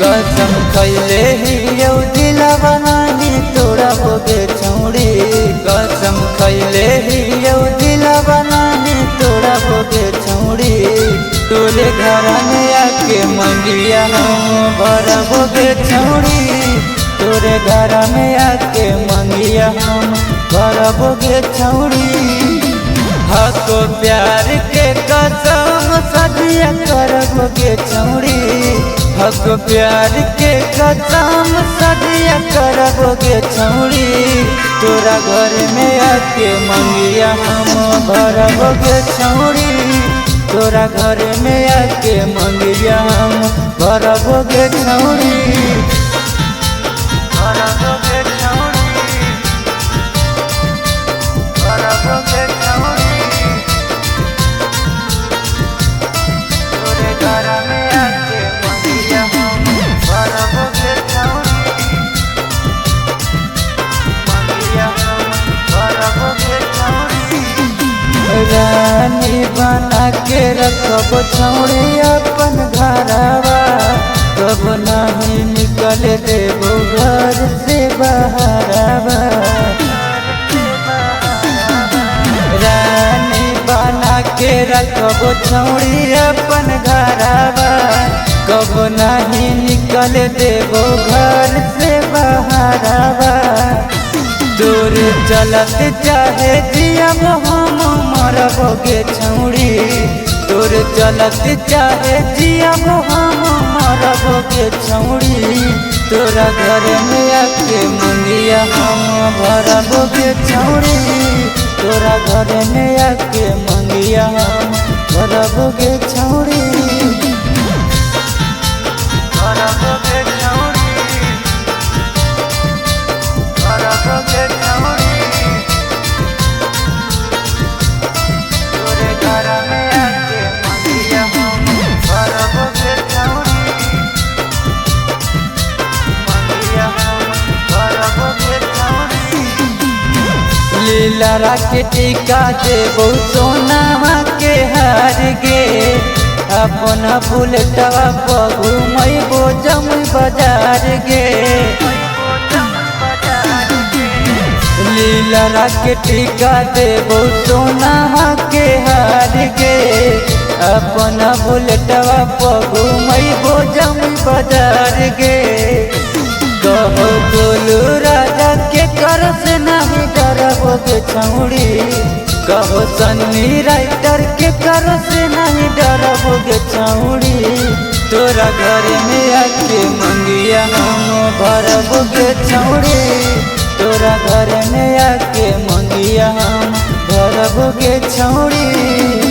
कसम खैले ही यौ दिलवा नाही तोड़बोगे छौड़ी। कसम खैले ही यौ दिलवा नाही तोड़बोगे छौड़ी। तोरे घर में आके मंगिया हम भरबोगे छौड़ी। तोरे घर में आके मंगिया हम भरबोगे छौड़ी। हको प्यार के कसम सदिया करबोगे छौड़ी। हक प्यार के कसम सदिया करबोगे छौड़ी। तोरा घर में आके मंगिया हम भरबोगे छौड़ी। तोरा घर में आके मंगिया हम भरबोगे छौड़ी। भरबोगे छौड़ी। भरबोगे छौड़ी। तोरे घर में आके मंगिया हम भरबोगे छौड़ी। मंगिया हम भरबोगे छौड़ी। रानी बना के रखब छौड़ी अपन घरवा। कब नहीं निकल देबो घर से बहरवा। रानी बना के रखब छौड़ी अपन घरवा। कब नहीं निकल देबो घर से बहरवा। दूर चलत चाहे जियब हम मरबोगे छौड़ी। दूर चलत चाहे जियब हम मरबोगे छौड़ी। तोरा घर में आके मंगिया हम भरबोगे छौड़ी। तोरा घर में आके मंगिया हम भरबोगे छौड़ी। भरबोगे छौड़ी। भरबोगे छौड़ी। तोरे घर में आके मंगिया हम भरबोगे छौड़ी। मंगिया हम भरबोगे छौड़ी। लीला के टीका देबो सोनामा के हार गे। अपन बुलेटवा पर घुमैबो जमुई बाजार गे। लीला के टीका देबो सोनामा के हार गे। अपन बुलेटवा पर घुमैबो जमुई बाजार गे। कहो गोलू राजा के कर से नहीं डरबोगे छौड़ी। कहो सन्नी राइटर के कर से नहीं डरबोगे छौड़ी। तोरा घर में आके मंगिया हम भरबोगे छौड़ी। तोरा घर में आके मंगिया हम भरबोगे छौड़ी।